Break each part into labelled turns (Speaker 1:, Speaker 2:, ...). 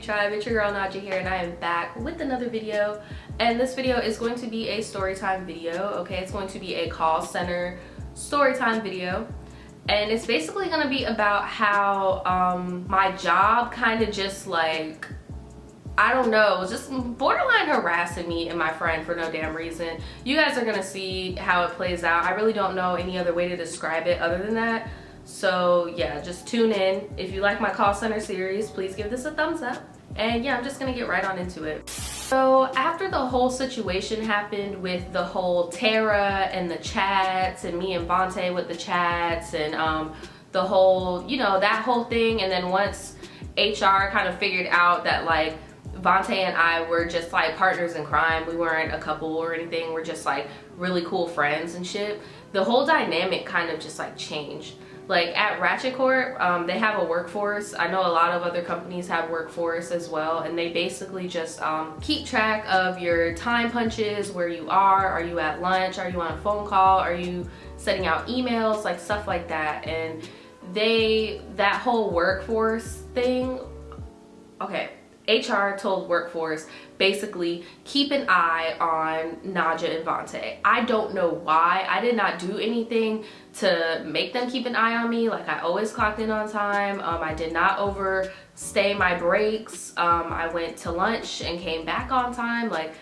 Speaker 1: Tribe, it's your girl Nadja here, and I am back with another video. And this video is going to be a story time video, okay? It's going to be a call center story time video. And it's basically gonna be about how my job kind of just like, I don't know, just borderline harassing me and my friend for no damn reason. You guys are gonna see how it plays out. I really don't know any other way to describe it other than that. So yeah, just tune in. If you like my call center series, please give this a thumbs up. And yeah, I'm just gonna get right on into it. So after the whole situation happened with the whole Tara and the chats and me and Vontae with the chats and the whole, you know, that whole thing, and then once HR kind of figured out that like Vontae and I were just like partners in crime, we weren't a couple or anything, we're just like really cool friends and shit, the whole dynamic kind of just like changed. Like at Ratchet Corp, they have a workforce. I know a lot of other companies have workforce as well, and they basically just keep track of your time punches, where you are you at lunch, are you on a phone call, are you sending out emails, like stuff like that. And that whole workforce thing, okay, HR told workforce basically keep an eye on Nadja and Vontae. I don't know why. I did not do anything to make them keep an eye on me. Like I always clocked in on time. I did not overstay my breaks. I went to lunch and came back on time. Like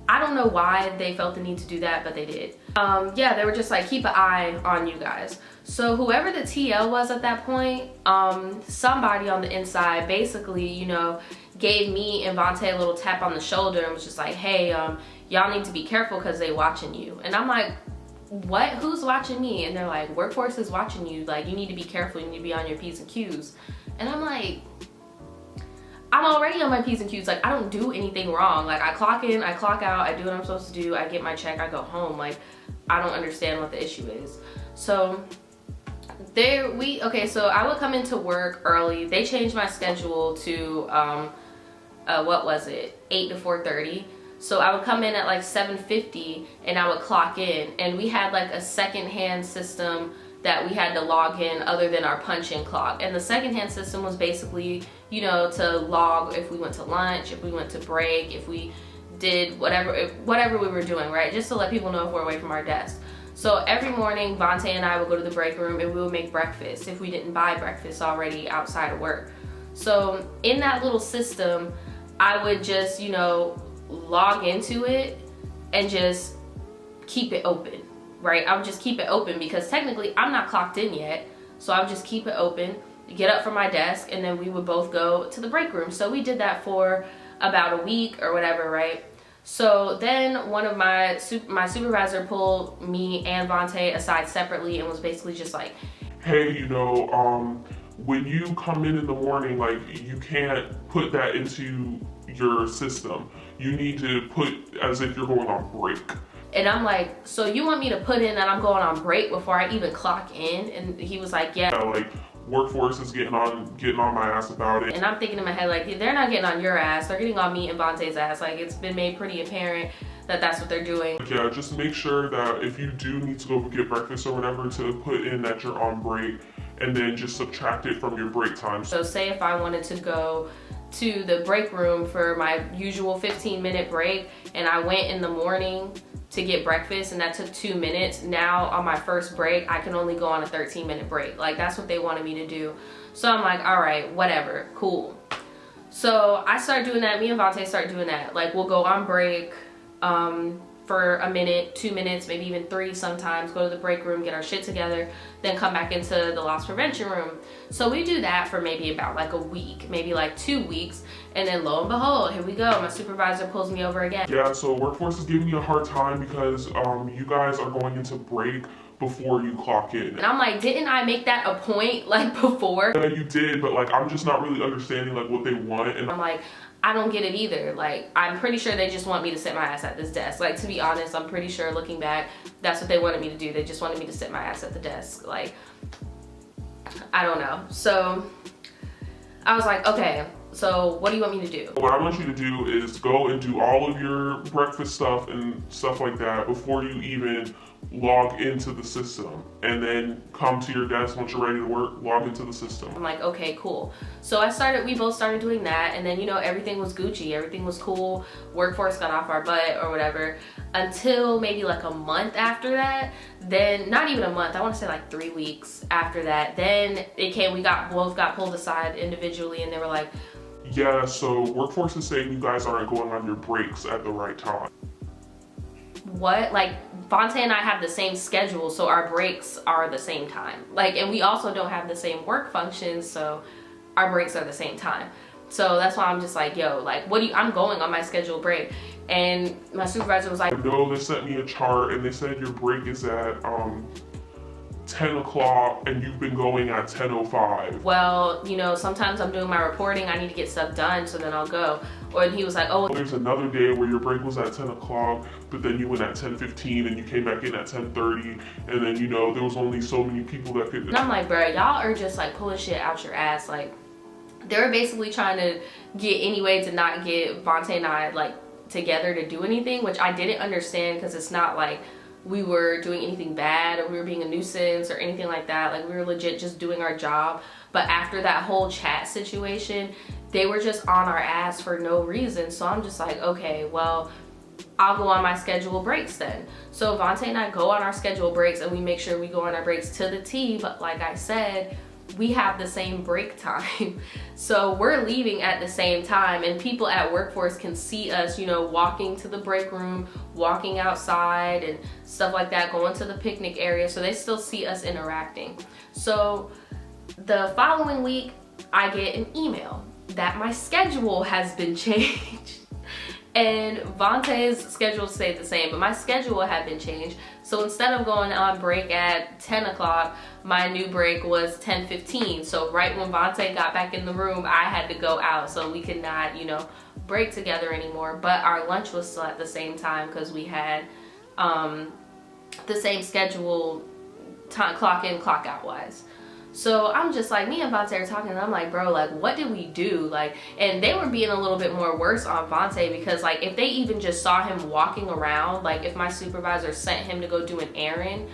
Speaker 1: I don't know why they felt the need to do that, but they did. Yeah, they were just like, keep an eye on you guys. So whoever the TL was at that point, somebody on the inside basically, you know, gave me and Vontae a little tap on the shoulder and was just like, hey, y'all need to be careful because they watching you. And I'm like, what? Who's watching me? And they're like, workforce is watching you. Like, you need to be careful. You need to be on your P's and Q's. And I'm like, I'm already on my P's and Q's. Like, I don't do anything wrong. Like, I clock in, I clock out, I do what I'm supposed to do, I get my check, I go home. Like, I don't understand what the issue is. So so I would come into work early. They changed my schedule to what was it, 8 to 4:30. So I would come in at like 7:50 and I would clock in, and we had like a second-hand system that we had to log in other than our punch-in clock. And the second-hand system was basically, you know, to log if we went to lunch, if we went to break, if we did whatever we were doing, right? Just to let people know if we're away from our desk. So every morning, Vontae and I would go to the break room and we would make breakfast if we didn't buy breakfast already outside of work. So in that little system, I would just, you know, log into it and just keep it open, right? I would just keep it open because technically I'm not clocked in yet. So I would just keep it open, get up from my desk, and then we would both go to the break room. So we did that for about a week or whatever, right? So then one of my supervisor pulled me and Vontae aside separately and was basically just like,
Speaker 2: hey, you know, when you come in the morning, like you can't put that into your system. You need to put as if you're going on break.
Speaker 1: And I'm like, so you want me to put in that I'm going on break before I even clock in? And he was like, yeah.
Speaker 2: Like workforce is getting on my ass about it.
Speaker 1: And I'm thinking in my head, like, they're not getting on your ass, they're getting on me and Vontae's ass. Like, it's been made pretty apparent that that's what they're doing.
Speaker 2: Yeah, just make sure that if you do need to go get breakfast or whatever, to put in that you're on break, and then just subtract it from your break time.
Speaker 1: So say if I wanted to go to the break room for my usual 15-minute break, and I went in the morning to get breakfast and that took 2 minutes, now on my first break I can only go on a 13-minute break. Like, that's what they wanted me to do. So I'm like, all right, whatever, cool. So I started doing that. Me and Vontae started doing that. Like, we'll go on break for a minute, 2 minutes, maybe even 3 sometimes, go to the break room, get our shit together, then come back into the loss prevention room. So we do that for maybe about like a week, maybe like 2 weeks, and then lo and behold, here we go, my supervisor pulls me over again.
Speaker 2: Yeah, so workforce is giving me a hard time because you guys are going into break before you clock in.
Speaker 1: And I'm like, didn't I make that a point like before?
Speaker 2: Yeah, you did, but like I'm just not really understanding like what they want. And
Speaker 1: I'm like, I don't get it either. Like, I'm pretty sure they just want me to sit my ass at this desk. Like, to be honest, I'm pretty sure looking back, that's what they wanted me to do. They just wanted me to sit my ass at the desk. Like, I don't know. So I was like, okay, so what do you want me to do?
Speaker 2: What I want you to do is go and do all of your breakfast stuff and stuff like that before you even log into the system, and then come to your desk once you're ready to work, log into the system.
Speaker 1: I'm like, okay, cool. So we both started doing that, and then, you know, everything was Gucci, everything was cool. Workforce got off our butt or whatever, until maybe like a month after that. Then, not even a month, I want to say like 3 weeks after that, then it came, we both got pulled aside individually, and they were like,
Speaker 2: yeah, so Workforce is saying you guys aren't going on your breaks at the right time.
Speaker 1: What? Like, Vontae and I have the same schedule, so our breaks are the same time. Like, and we also don't have the same work functions, so our breaks are the same time. So that's why I'm just like, yo, like, I'm going on my scheduled break. And my supervisor was like,
Speaker 2: no, they sent me a chart and they said your break is at 10 o'clock and you've been going at 10:05.
Speaker 1: well, you know, sometimes I'm doing my reporting, I need to get stuff done, so then I'll go. Or he was like, oh,
Speaker 2: there's another day where your break was at 10 o'clock, but then you went at 10:15 and you came back in at 10:30, and then, you know, there was only so many people that could.
Speaker 1: And I'm like, bro, y'all are just like pulling shit out your ass. Like, they were basically trying to get any way to not get Vontae and I like together to do anything, which I didn't understand, because it's not like we were doing anything bad or we were being a nuisance or anything like that. Like, we were legit just doing our job. But after that whole chat situation, they were just on our ass for no reason. So I'm just like, okay, well, I'll go on my scheduled breaks then. So Vontae and I go on our scheduled breaks, and we make sure we go on our breaks to the T. But like I said, we have the same break time. So we're leaving at the same time, and people at Workforce can see us, you know, walking to the break room, walking outside and stuff like that, going to the picnic area. So they still see us interacting. So the following week, I get an email that my schedule has been changed. And Vontae's schedule stayed the same, but my schedule had been changed. So instead of going on break at 10 o'clock, my new break was 10:15. So right when Vontae got back in the room, I had to go out, so we could not, you know, break together anymore. But our lunch was still at the same time, because we had the same schedule, time, clock in, clock out wise. So I'm just like, me and Vontae are talking, and I'm like, bro, like, what did we do? Like, and they were being a little bit more worse on Vontae, because like, if they even just saw him walking around, like if my supervisor sent him to go do an errand,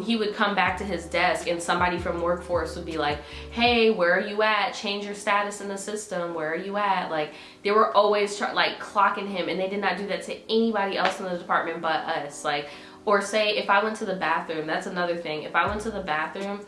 Speaker 1: he would come back to his desk and somebody from Workforce would be like, hey, where are you at? Change your status in the system. Where are you at? Like, they were always like clocking him, and they did not do that to anybody else in the department but us. Like, or say if I went to the bathroom, that's another thing. If I went to the bathroom,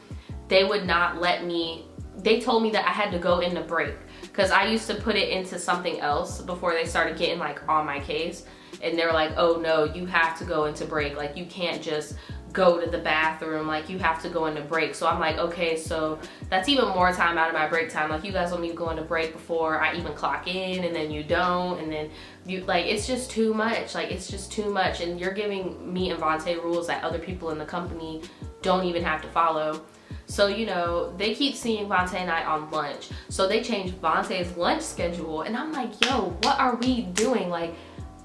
Speaker 1: they would not let me, they told me that I had to go in the break, because I used to put it into something else before they started getting like on my case. And they were like, oh no, you have to go into break. Like, you can't just go to the bathroom, like you have to go into break. So I'm like, okay, so that's even more time out of my break time. Like, you guys want me to go into break before I even clock in, and then you don't, and then you, like, it's just too much. Like, it's just too much, and you're giving me and Vontae rules that other people in the company don't even have to follow. So, you know, they keep seeing Vontae and I on lunch. So they changed Vontae's lunch schedule, and I'm like, yo, what are we doing? Like,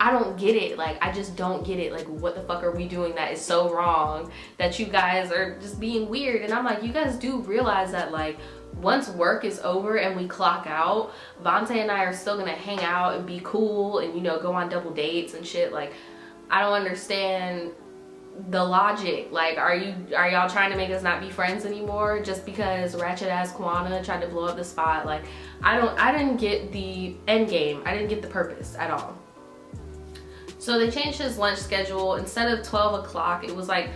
Speaker 1: I don't get it. Like, I just don't get it. Like, what the fuck are we doing that is so wrong that you guys are just being weird? And I'm like, you guys do realize that, like, once work is over and we clock out, Vontae and I are still gonna hang out and be cool and, you know, go on double dates and shit. Like, I don't understand the logic. Like, are y'all trying to make us not be friends anymore just because ratchet ass Kwana tried to blow up the spot? Like, I didn't get the end game. I didn't get the purpose at all. So they changed his lunch schedule. Instead of 12 o'clock, it was like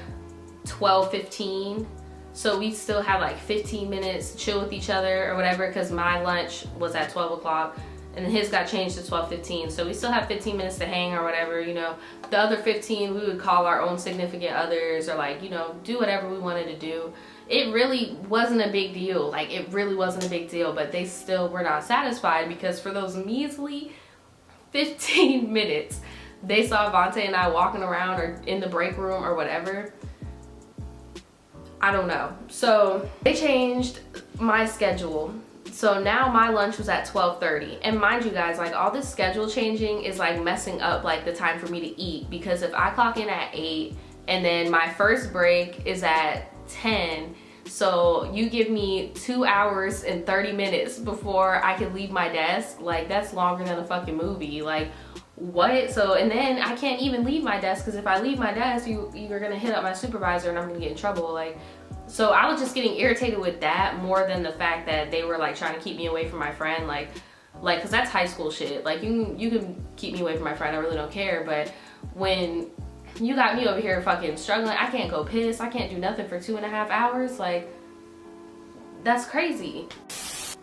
Speaker 1: 12:15. So we still had like 15 minutes to chill with each other or whatever, because my lunch was at 12 o'clock and his got changed to 12:15. So we still have 15 minutes to hang or whatever, you know. The other 15, we would call our own significant others or, like, you know, do whatever we wanted to do. It really wasn't a big deal. Like, it really wasn't a big deal, but they still were not satisfied, because for those measly 15 minutes, they saw Vontae and I walking around or in the break room or whatever. I don't know. So they changed my schedule. So now my lunch was at 12:30. And mind you guys, like, all this schedule changing is like messing up like the time for me to eat, because if I clock in at 8 and then my first break is at 10, so you give me 2 hours and 30 minutes before I can leave my desk, like, that's longer than a fucking movie. Like, what? So, and then I can't even leave my desk, because if I leave my desk, you're gonna hit up my supervisor and I'm gonna get in trouble. Like, so I was just getting irritated with that more than the fact that they were like trying to keep me away from my friend. Like, cause that's high school shit. Like, you can keep me away from my friend, I really don't care. But when you got me over here fucking struggling, I can't go piss, I can't do nothing for 2.5 hours. Like, that's crazy.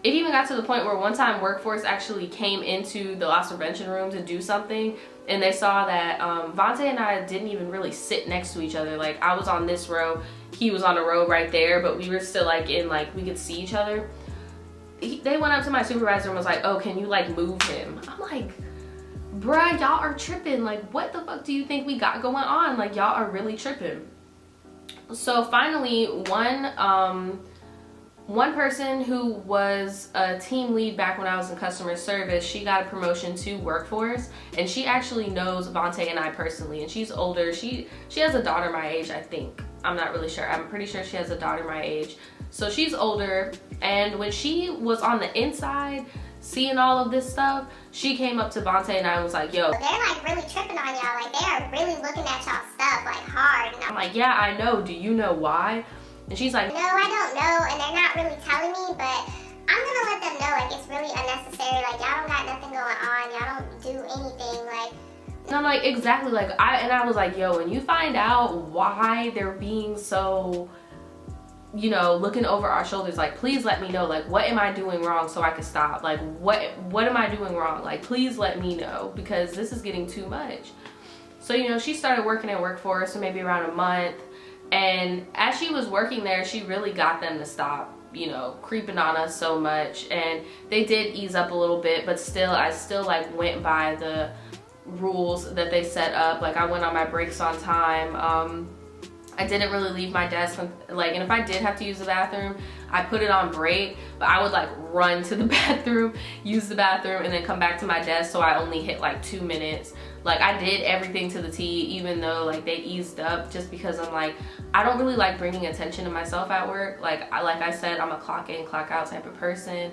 Speaker 1: It even got to the point where one time Workforce actually came into the loss prevention room to do something, and they saw that Vontae and I didn't even really sit next to each other. Like, I was on this row, he was on a row right there, but we were still like in, like, we could see each other. They went up to my supervisor and was like, oh, can you like move him? I'm like, bruh, y'all are tripping. Like, what the fuck do you think we got going on? Like, y'all are really tripping. So finally, one person who was a team lead back when I was in customer service, she got a promotion to Workforce, and she actually knows Vontae and I personally, and she's older. She has a daughter my age, I think. I'm not really sure. I'm pretty sure she has a daughter my age. So she's older, and when she was on the inside seeing all of this stuff, she came up to Vontae and I and was like, yo,
Speaker 3: they're like really tripping on y'all. Like, they are really looking at y'all stuff like hard. And
Speaker 1: I'm like, yeah, I know. Do you know why? And she's like,
Speaker 3: no, I don't know, and they're not really telling me, but I'm gonna let them know, like, it's really unnecessary. Like, y'all don't got nothing going on, y'all don't do anything. Like,
Speaker 1: and I'm like, exactly. Like, I was like, yo, when you find out why they're being so, you know, looking over our shoulders, like, please let me know. Like, what am I doing wrong so I can stop? Like, what am I doing wrong? Like, please let me know, because this is getting too much. So, you know, she started working at Workforce for maybe around a month. And as she was working there, she really got them to stop, you know, creeping on us so much. And they did ease up a little bit, but still, I still like went by the rules that they set up. Like, I went on my breaks on time. I didn't really leave my desk, like, and if I did have to use the bathroom, I put it on break, but I would like run to the bathroom, use the bathroom, and then come back to my desk, so I only hit like 2 minutes. Like, I did everything to the T, even though like they eased up, just because I'm like, I don't really like bringing attention to myself at work. Like I said, I'm a clock in, clock out type of person.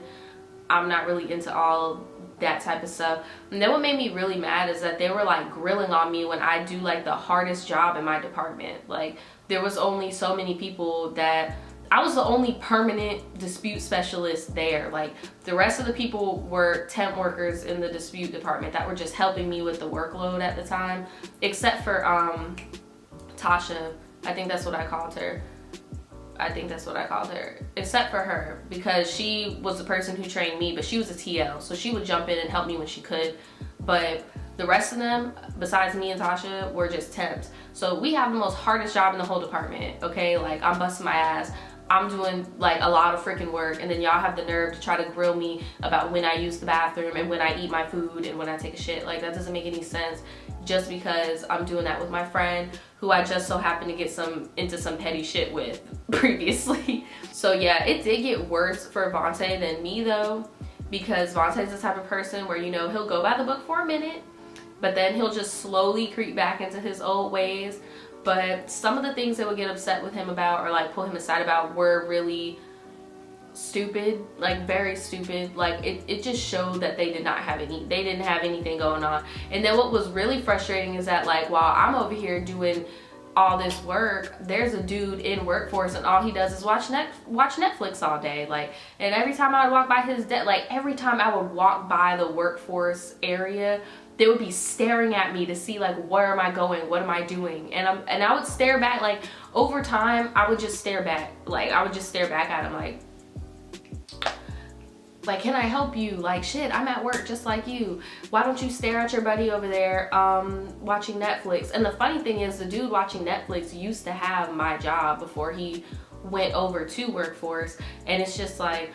Speaker 1: I'm not really into all that type of stuff. And then what made me really mad is that they were like grilling on me when I do like the hardest job in my department. Like, there was only so many people that I was the only permanent dispute specialist there. Like, the rest of the people were temp workers in the dispute department that were just helping me with the workload at the time, except for Tasha. I think that's what I called her. Except for her, because she was the person who trained me, but she was a TL, so she would jump in and help me when she could. But the rest of them, besides me and Tasha, were just temps. So we have the most hardest job in the whole department, okay? Like, I'm busting my ass. I'm doing like a lot of freaking work, and then y'all have the nerve to try to grill me about when I use the bathroom and when I eat my food and when I take a shit. Like, that doesn't make any sense, just because I'm doing that with my friend who I just so happened to get into some petty shit with previously. So yeah, it did get worse for Vontae than me though, because Vontae's the type of person where, you know, he'll go by the book for a minute, but then he'll just slowly creep back into his old ways. But some of the things that would get upset with him about, or like pull him aside about, were really stupid, like very stupid. Like, it just showed that they didn't have anything going on. And then what was really frustrating is that, like, while I'm over here doing all this work, there's a dude in Workforce and all he does is watch Netflix all day. Like, and every time I would walk by his desk, like every time I would walk by the Workforce area, they would be staring at me to see like, where am I going, what am I doing? And I would stare back. Like, over time I would just stare back. Like, I would just stare back at him like, can I help you? Like, shit, I'm at work just like you. Why don't you stare at your buddy over there watching Netflix? And the funny thing is, the dude watching Netflix used to have my job before he went over to Workforce. And it's just like,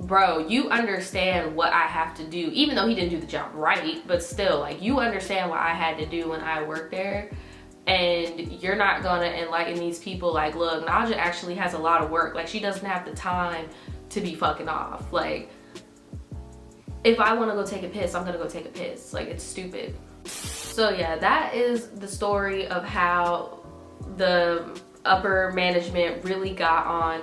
Speaker 1: bro, you understand what I have to do, even though he didn't do the job right, but still, like, you understand what I had to do when I worked there. And you're not gonna enlighten these people like, look, Naja actually has a lot of work. Like, she doesn't have the time to be fucking off. Like, if I want to go take a piss, I'm gonna go take a piss. Like, it's stupid. So yeah, that is the story of how the upper management really got on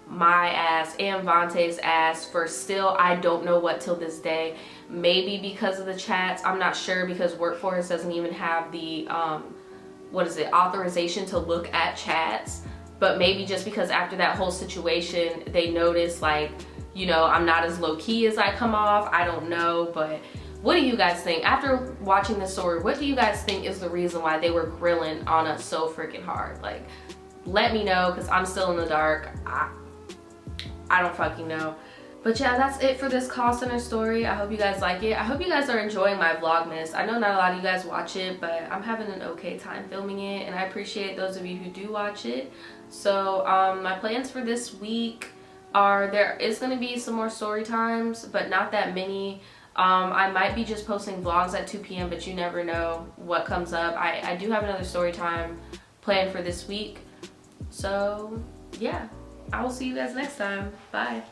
Speaker 1: my ass and Vontae's ass for still, I don't know what till this day. Maybe because of the chats, I'm not sure, because Workforce doesn't even have the authorization to look at chats. But maybe just because after that whole situation, they noticed, like, you know, I'm not as low-key as I come off. I don't know, but what do you guys think? After watching this story, what do you guys think is the reason why they were grilling on us so freaking hard? Like, let me know, because I'm still in the dark. I don't fucking know. But yeah, that's it for this call center story. I hope you guys like it. I hope you guys are enjoying my Vlogmas. I know not a lot of you guys watch it, but I'm having an okay time filming it, and I appreciate those of you who do watch it. So my plans for this week are, there is going to be some more story times, but not that many. I might be just posting vlogs at 2 p.m., but you never know what comes up. I do have another story time planned for this week. So yeah, I will see you guys next time. Bye.